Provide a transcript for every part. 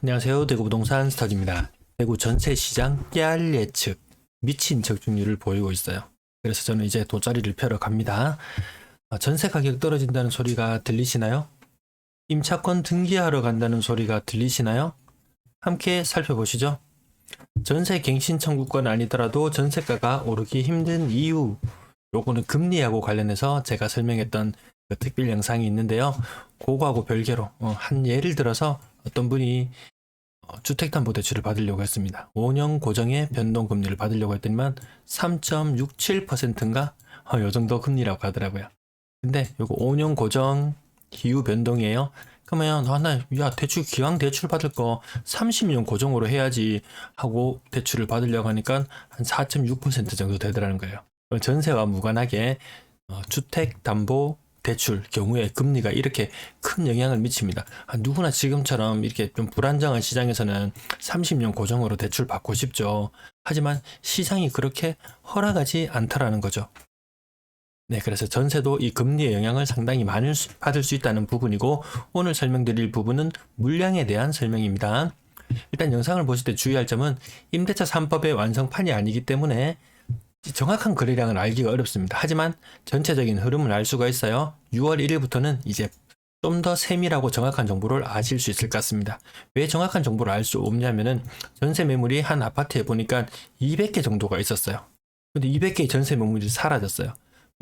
안녕하세요. 대구 부동산 스타디오입니다. 대구 전세 시장 깨알 예측 미친 적중률을 보이고 있어요. 그래서 저는 이제 돗자리를 펴러 갑니다. 전세 가격 떨어진다는 소리가 들리시나요? 임차권 등기하러 간다는 소리가 들리시나요? 함께 살펴보시죠. 전세 갱신 청구권 아니더라도 전세가가 오르기 힘든 이유, 요거는 금리하고 관련해서 제가 설명했던 그 특별 영상이 있는데요. 그거하고 별개로 한 예를 들어서 어떤 분이 주택담보대출을 받으려고 했습니다. 5년 고정의 변동금리를 받으려고 했더니만 3.67%인가? 요 정도 금리라고 하더라고요. 근데 요거 5년 고정 기후 변동이에요. 그러면 야 대출 기왕 대출 받을 거 30년 고정으로 해야지 하고 대출을 받으려고 하니까 한 4.6% 정도 되더라는 거예요. 전세와 무관하게 주택담보 대출 경우에 금리가 이렇게 큰 영향을 미칩니다. 누구나 지금처럼 이렇게 좀 불안정한 시장에서는 30년 고정으로 대출 받고 싶죠. 하지만 시장이 그렇게 허락하지 않더라는 거죠. 네, 그래서 전세도 이 금리의 영향을 상당히 많이 받을 수 있다는 부분이고, 오늘 설명드릴 부분은 물량에 대한 설명입니다. 일단 영상을 보실 때 주의할 점은 임대차 3법의 완성판이 아니기 때문에 정확한 거래량을 알기가 어렵습니다. 하지만 전체적인 흐름을 알 수가 있어요. 6월 1일부터는 이제 좀 더 세밀하고 정확한 정보를 아실 수 있을 것 같습니다. 왜 정확한 정보를 알 수 없냐면은 전세 매물이 한 아파트에 보니까 200개 정도가 있었어요. 근데 200개의 전세 매물이 사라졌어요.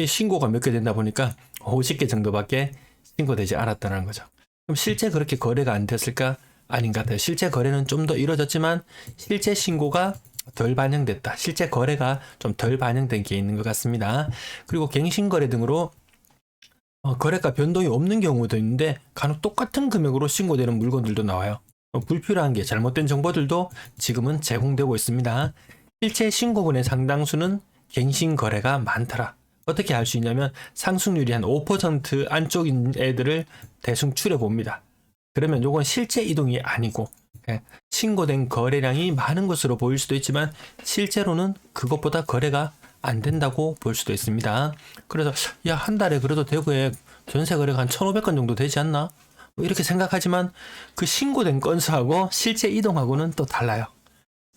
신고가 몇 개 된다 보니까 50개 정도밖에 신고되지 않았다는 거죠. 그럼 실제 그렇게 거래가 안 됐을까? 아닌 것 같아요. 실제 거래는 좀 더 이루어졌지만 실제 신고가 덜 반영됐다. 실제 거래가 좀 덜 반영된 게 있는 것 같습니다. 그리고 갱신거래 등으로 거래가 변동이 없는 경우도 있는데 간혹 똑같은 금액으로 신고되는 물건들도 나와요. 불필요한 게 잘못된 정보들도 지금은 제공되고 있습니다. 실제 신고분의 상당수는 갱신거래가 많더라. 어떻게 알 수 있냐면 상승률이 한 5% 안쪽인 애들을 대충 추려봅니다. 그러면 요건 실제 이동이 아니고 신고된 거래량이 많은 것으로 보일 수도 있지만 실제로는 그것보다 거래가 안 된다고 볼 수도 있습니다. 그래서 야, 한 달에 그래도 대구에 전세 거래가 한 1,500건 정도 되지 않나? 뭐 이렇게 생각하지만 그 신고된 건수하고 실제 이동하고는 또 달라요.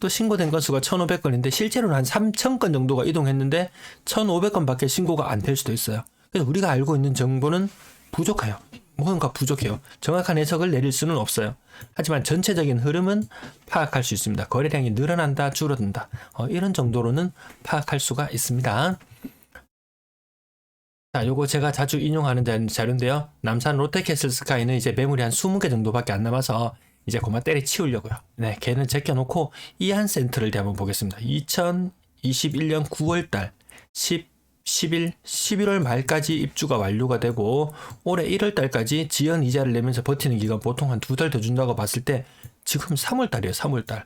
또 신고된 건수가 1,500건인데 실제로는 한 3,000건 정도가 이동했는데 1,500건밖에 신고가 안 될 수도 있어요. 그래서 우리가 알고 있는 정보는 부족해요. 뭔가 부족해요. 정확한 해석을 내릴 수는 없어요. 하지만 전체적인 흐름은 파악할 수 있습니다. 거래량이 늘어난다, 줄어든다. 이런 정도로는 파악할 수가 있습니다. 자, 요거 제가 자주 인용하는 자료인데요. 남산 롯데캐슬 스카이는 이제 매물이 한 20개 정도밖에 안 남아서 이제 그만 때려치우려고요. 네, 걔는 제껴놓고 이한센트를 한번 보겠습니다. 2021년 9월달 11월 말까지 입주가 완료가 되고 올해 1월 달까지 지연 이자를 내면서 버티는 기간 보통 한 2달 더 준다고 봤을 때 지금 3월 달이에요. 3월 달.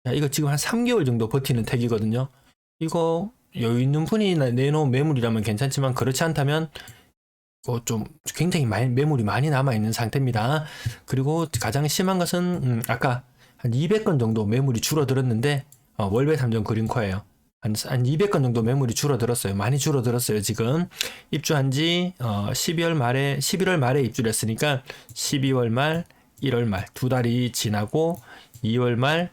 야, 이거 지금 한 3개월 정도 버티는 택이거든요. 이거 여유 있는 분이 내놓은 매물이라면 괜찮지만 그렇지 않다면 좀 굉장히 매물이 많이 남아있는 상태입니다. 그리고 가장 심한 것은 아까 한 200건 정도 매물이 줄어들었는데 월배 3점 그린코예요. 한 200건 정도 매물이 줄어들었어요. 많이 줄어들었어요. 지금 입주한 지 11월 말에 입주를 했으니까 12월 말, 1월 말 2달이 지나고 2월 말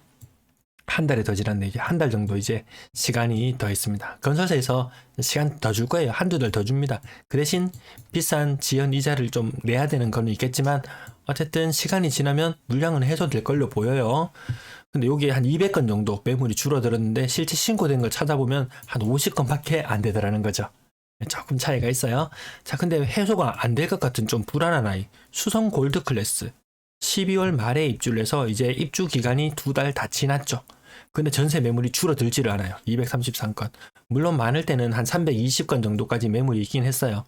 한 달이 더 지났네. 이제 한 달 정도 이제 시간이 더 있습니다. 건설사에서 시간 더 줄 거예요. 한두 달 더 줍니다. 그 대신 비싼 지연 이자를 좀 내야 되는 건 있겠지만 어쨌든 시간이 지나면 물량은 해소될 걸로 보여요. 근데 여기 한 200건 정도 매물이 줄어들었는데 실제 신고된 걸 찾아보면 한 50건밖에 안 되더라는 거죠. 조금 차이가 있어요. 자, 근데 해소가 안 될 것 같은 좀 불안한 아이. 수성 골드 클래스. 12월 말에 입주를 해서 이제 입주 기간이 2달 다 지났죠. 근데 전세 매물이 줄어들지를 않아요. 233건. 물론 많을 때는 한 320건 정도까지 매물이 있긴 했어요.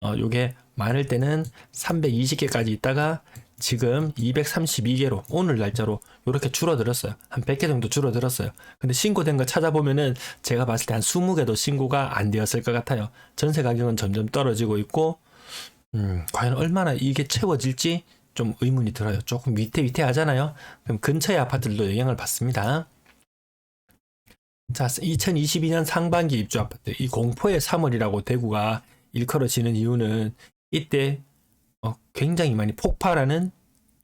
요게 많을 때는 320개까지 있다가 지금 232개로 오늘 날짜로 이렇게 줄어들었어요. 한 100개 정도 줄어들었어요. 근데 신고된 거 찾아보면은 제가 봤을 때 한 20개도 신고가 안 되었을 것 같아요. 전세 가격은 점점 떨어지고 있고 과연 얼마나 이게 채워질지 좀 의문이 들어요. 조금 위태위태하잖아요. 그럼 근처의 아파트들도 영향을 받습니다. 자, 2022년 상반기 입주 아파트. 이 공포의 3월이라고 대구가 일컬어지는 이유는 이때 굉장히 많이 폭발하는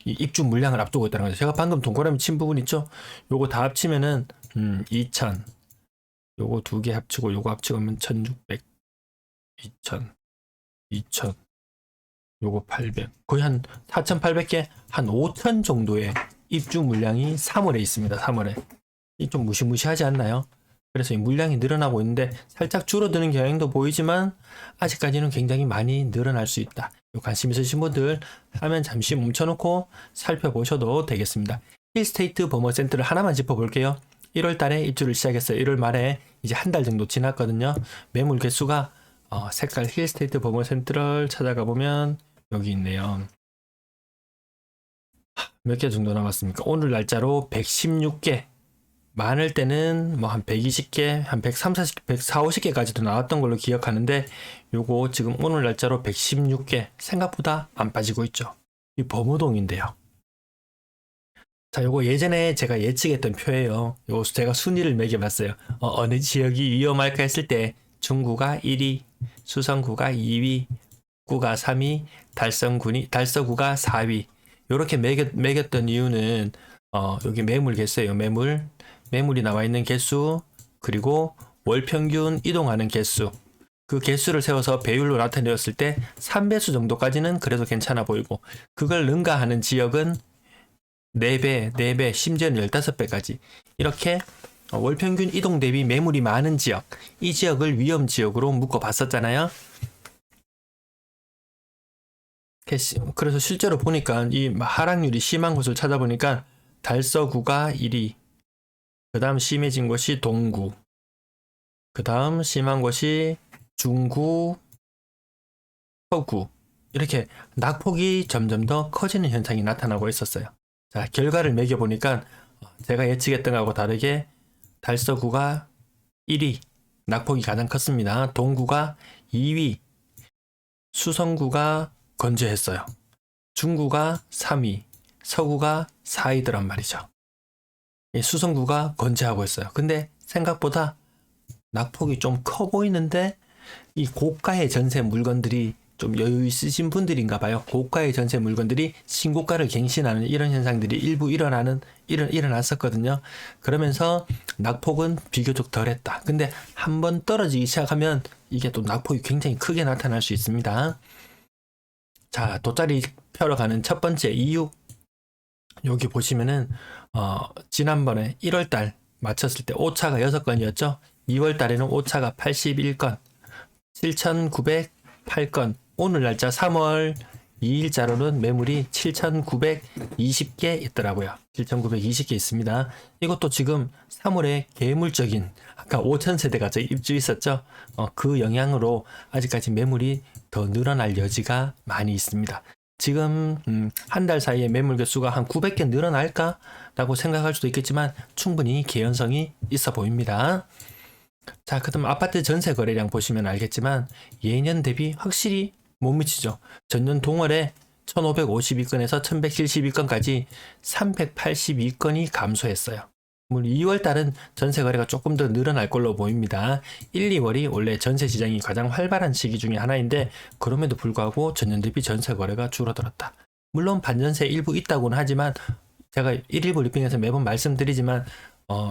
이 입주 물량을 앞두고 있다는 거죠. 제가 방금 동그라미 친 부분 있죠? 요거 다 합치면은 2000, 요거 두 개 합치고 요거 합치고 하면 1600, 2000, 2000, 요거 800, 거의 한 4800개, 한 5000 정도의 입주 물량이 3월에 있습니다. 3월에. 이 좀 무시무시하지 않나요? 그래서 이 물량이 늘어나고 있는데 살짝 줄어드는 경향도 보이지만 아직까지는 굉장히 많이 늘어날 수 있다. 관심 있으신 분들 화면 잠시 멈춰놓고 살펴보셔도 되겠습니다. 힐스테이트 버머센터를 하나만 짚어볼게요. 1월 달에 입주를 시작했어요. 1월 말에 이제 한 달 정도 지났거든요. 매물 개수가 색깔 힐스테이트 버머센터를 찾아가 보면 여기 있네요. 몇 개 정도 남았습니까? 오늘 날짜로 116개. 많을 때는 뭐 한 120개, 한 130, 140, 50개까지도 나왔던 걸로 기억하는데 요거 지금 오늘 날짜로 116개 생각보다 안 빠지고 있죠. 이 범우동인데요. 자, 요거 예전에 제가 예측했던 표예요. 요거 제가 순위를 매겨봤어요. 어느 지역이 위험할까 했을 때 중구가 1위, 수성구가 2위, 구가 3위, 달서구가 4위. 요렇게 매겼던 이유는 여기 매물 개수예요. 매물이 나와 있는 개수, 그리고 월 평균 이동하는 개수. 그 개수를 세워서 배율로 나타내었을 때 3배수 정도까지는 그래도 괜찮아 보이고, 그걸 능가하는 지역은 4배, 4배, 심지어는 15배까지. 이렇게 월 평균 이동 대비 매물이 많은 지역, 이 지역을 위험 지역으로 묶어 봤었잖아요. 그래서 실제로 보니까 이 하락률이 심한 곳을 찾아보니까 달서구가 1위, 그 다음 심해진 곳이 동구, 그 다음 심한 곳이 중구, 서구, 이렇게 낙폭이 점점 더 커지는 현상이 나타나고 있었어요. 자, 결과를 매겨보니까 제가 예측했던 것하고 다르게 달서구가 1위, 낙폭이 가장 컸습니다. 동구가 2위, 수성구가 건재했어요. 중구가 3위, 서구가 4위더란 말이죠. 수성구가 건재하고 있어요. 근데 생각보다 낙폭이 좀 커 보이는데 이 고가의 전세 물건들이 좀 여유 있으신 분들인가 봐요. 고가의 전세 물건들이 신고가를 갱신하는 이런 현상들이 일부 일어났었거든요. 그러면서 낙폭은 비교적 덜했다. 근데 한번 떨어지기 시작하면 이게 또 낙폭이 굉장히 크게 나타날 수 있습니다. 자, 돗자리 펴러 가는 첫 번째 이유. 여기 보시면은 지난번에 1월달 맞췄을 때 오차가 6건이었죠. 2월달에는 오차가 81건, 7,908건. 오늘 날짜 3월 2일자로는 매물이 7,920개 있더라고요. 7,920개 있습니다. 이것도 지금 3월에 개물적인 아까 5,000세대가 입주 있었죠. 그 영향으로 아직까지 매물이 더 늘어날 여지가 많이 있습니다. 지금 한 달 사이에 매물 개수가 한 900개 늘어날까? 라고 생각할 수도 있겠지만 충분히 개연성이 있어 보입니다. 자, 그다음 아파트 전세 거래량 보시면 알겠지만 예년 대비 확실히 못 미치죠. 전년 동월에 1552건에서 1172건까지 382건이 감소했어요. 물론 2월 달은 전세 거래가 조금 더 늘어날 걸로 보입니다. 1, 2월이 원래 전세 시장이 가장 활발한 시기 중에 하나인데 그럼에도 불구하고 전년 대비 전세 거래가 줄어들었다. 물론 반전세 일부 있다고는 하지만 제가 1일부 리핑에서 매번 말씀드리지만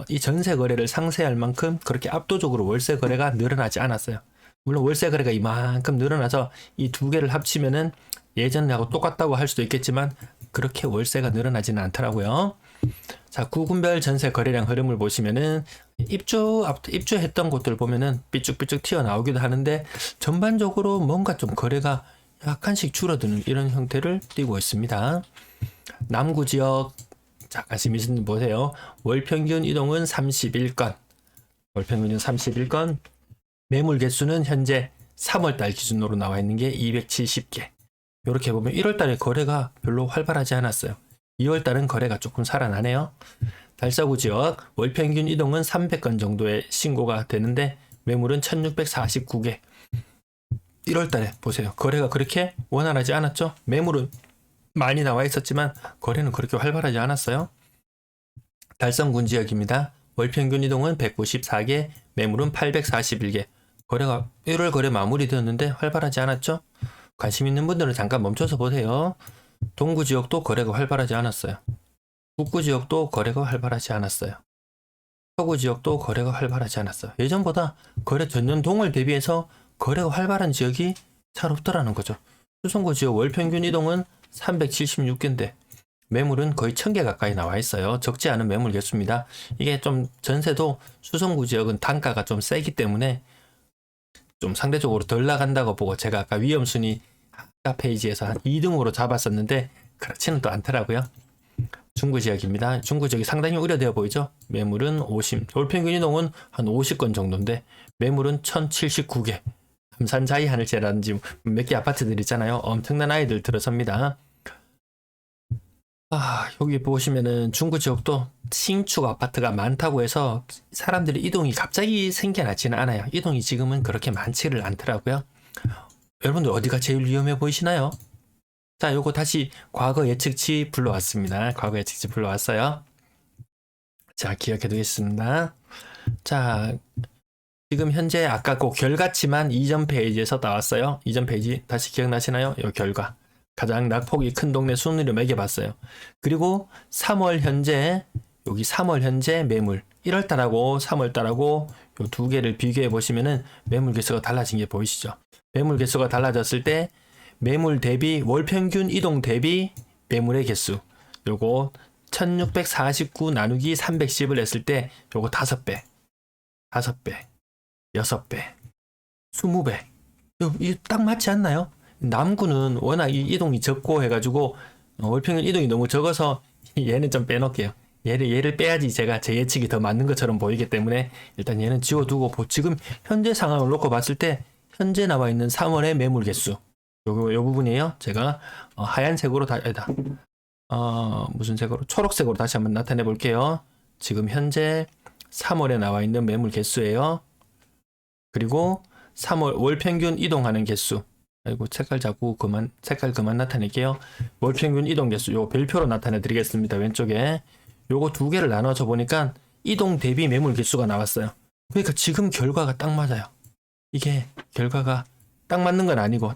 이 전세 거래를 상쇄할 만큼 그렇게 압도적으로 월세 거래가 늘어나지 않았어요. 물론 월세 거래가 이만큼 늘어나서 이 두 개를 합치면은 예전하고 똑같다고 할 수도 있겠지만 그렇게 월세가 늘어나지는 않더라고요. 자, 구군별 전세 거래량 흐름을 보시면은 입주했던 곳들 보면은 삐쭉삐쭉 튀어나오기도 하는데 전반적으로 뭔가 좀 거래가 약간씩 줄어드는 이런 형태를 띠고 있습니다. 남구 지역, 자, 관심 있으신 분 보세요. 월 평균 이동은 31건, 월 평균은 31건, 매물 개수는 현재 3월달 기준으로 나와 있는 게 270개. 이렇게 보면 1월달에 거래가 별로 활발하지 않았어요. 2월달은 거래가 조금 살아나네요. 달서구 지역 월 평균 이동은 300건 정도의 신고가 되는데 매물은 1649개. 1월달에 보세요. 거래가 그렇게 원활하지 않았죠? 매물은 많이 나와 있었지만 거래는 그렇게 활발하지 않았어요. 달성군 지역입니다. 월 평균 이동은 194개, 매물은 841개. 거래가 1월 거래 마무리되었는데 활발하지 않았죠? 관심 있는 분들은 잠깐 멈춰서 보세요. 동구 지역도 거래가 활발하지 않았어요. 북구 지역도 거래가 활발하지 않았어요. 서구 지역도 거래가 활발하지 않았어요. 예전보다 거래 전년 동월 대비해서 거래가 활발한 지역이 잘 없더라는 거죠. 수성구 지역 월 평균 이동은 376개인데 매물은 거의 1000개 가까이 나와 있어요. 적지 않은 매물 개수입니다. 이게 좀 전세도 수성구 지역은 단가가 좀 세기 때문에 좀 상대적으로 덜 나간다고 보고 제가 아까 위험순위 아까 페이지에서 한 2등으로 잡았었는데 그렇지는 또 않더라고요. 중구 지역입니다. 중구 지역이 상당히 우려되어 보이죠. 매물은 50, 월평균 이동은 한 50건 정도인데 매물은 1079개. 함산자이 하늘채라든지 몇 개 아파트들 있잖아요. 엄청난 아이들 들어섭니다. 여기 보시면은 중구 지역도 신축 아파트가 많다고 해서 사람들이 이동이 갑자기 생겨나지는 않아요. 이동이 지금은 그렇게 많지를 않더라고요. 여러분들 어디가 제일 위험해 보이시나요? 자, 요거 다시 과거 예측치 불러왔습니다. 과거 예측치 불러왔어요. 자, 기억해 두겠습니다. 자, 지금 현재 아까 그 결과치만 이전 페이지에서 나왔어요. 이전 페이지 다시 기억나시나요? 요 결과. 가장 낙폭이 큰 동네 순위를 매겨봤어요. 그리고 3월 현재, 여기 3월 현재 매물, 1월달하고 3월달하고 요 두 개를 비교해 보시면은 매물 개수가 달라진 게 보이시죠? 매물 개수가 달라졌을 때 매물 대비 월 평균 이동 대비 매물의 개수, 요거 1649 나누기 310을 했을 때 요거 5배, 5배, 6배, 20배. 이거 딱 맞지 않나요? 남구는 워낙 이 이동이 적고 해가지고 월평균 이동이 너무 적어서 얘는 좀 빼놓을게요. 얘를 빼야지 제가 제 예측이 더 맞는 것처럼 보이기 때문에 일단 얘는 지워두고 지금 현재 상황을 놓고 봤을 때 현재 나와 있는 3월의 매물 개수 요 부분이에요. 제가 하얀색으로 무슨 색으로? 초록색으로 다시 한번 나타내 볼게요. 지금 현재 3월에 나와 있는 매물 개수예요. 그리고 3월 월 평균 이동하는 개수. 아이고 색깔 그만 나타낼게요. 월 평균 이동 개수 요 별표로 나타내 드리겠습니다. 왼쪽에 요거 두 개를 나눠서 보니까 이동 대비 매물 개수가 나왔어요. 그러니까 지금 결과가 딱 맞아요. 이게 결과가 딱 맞는 건 아니고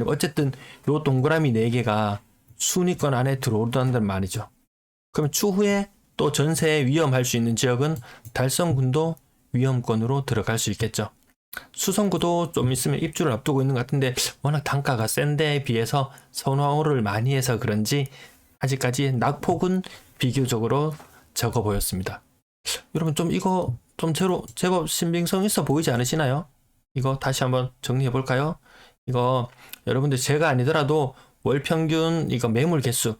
어쨌든 요 동그라미 4개가 순위권 안에 들어오던단 말이죠. 그럼 추후에 또 전세에 위험할 수 있는 지역은 달성군도 위험권으로 들어갈 수 있겠죠. 수성구도 좀 있으면 입주를 앞두고 있는 것 같은데 워낙 단가가 센 데에 비해서 선호를 많이 해서 그런지 아직까지 낙폭은 비교적으로 적어 보였습니다. 여러분 좀 이거 좀 제법 신빙성 있어 보이지 않으시나요? 이거 다시 한번 정리해 볼까요? 이거 여러분들 제가 아니더라도 월 평균 이거 매물 개수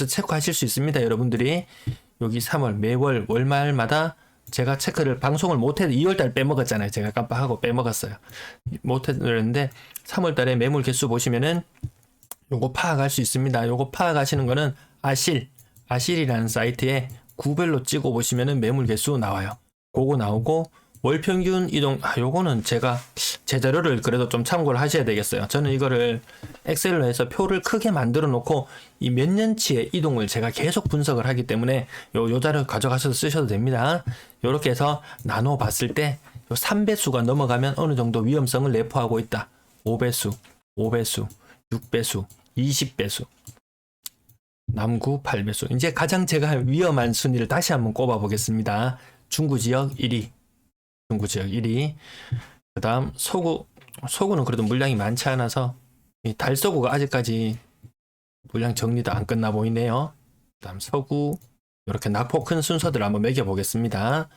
체크하실 수 있습니다. 여러분들이 여기 3월 매월 월말마다 제가 체크를 방송을 못해도 2월달 빼먹었잖아요. 제가 깜빡하고 빼먹었어요. 못했는데 3월달에 매물 개수 보시면은 요거 파악할 수 있습니다. 요거 파악하시는 거는 아실이라는 사이트에 구별로 찍어 보시면은 매물 개수 나와요. 그거 나오고 월 평균 이동 요거는 제가 제 자료를 그래도 좀 참고를 하셔야 되겠어요. 저는 이거를 엑셀로 해서 표를 크게 만들어 놓고 이 몇 년치의 이동을 제가 계속 분석을 하기 때문에 요 자료 가져가셔서 쓰셔도 됩니다. 요렇게 해서 나눠 봤을 때 요 3배수가 넘어가면 어느 정도 위험성을 내포하고 있다. 5배수, 6배수, 20배수, 남구 8배수. 이제 가장 제가 위험한 순위를 다시 한번 꼽아 보겠습니다. 중구 지역 1위. 그 다음 서구는 그래도 물량이 많지 않아서 이 달서구가 아직까지 물량 정리도 안 끝나 보이네요. 그 다음 서구 이렇게 낙폭 큰 순서들을 한번 매겨 보겠습니다.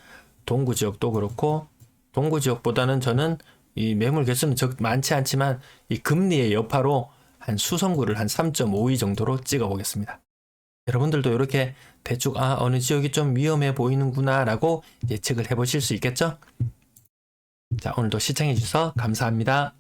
동구 지역도 그렇고 동구 지역보다는 저는 이 매물 개수는 많지 않지만 이 금리의 여파로 한 수성구를 한 3.52 정도로 찍어 보겠습니다. 여러분들도 이렇게 대충 어느 지역이 좀 위험해 보이는구나 라고 예측을 해보실 수 있겠죠? 자, 오늘도 시청해 주셔서 감사합니다.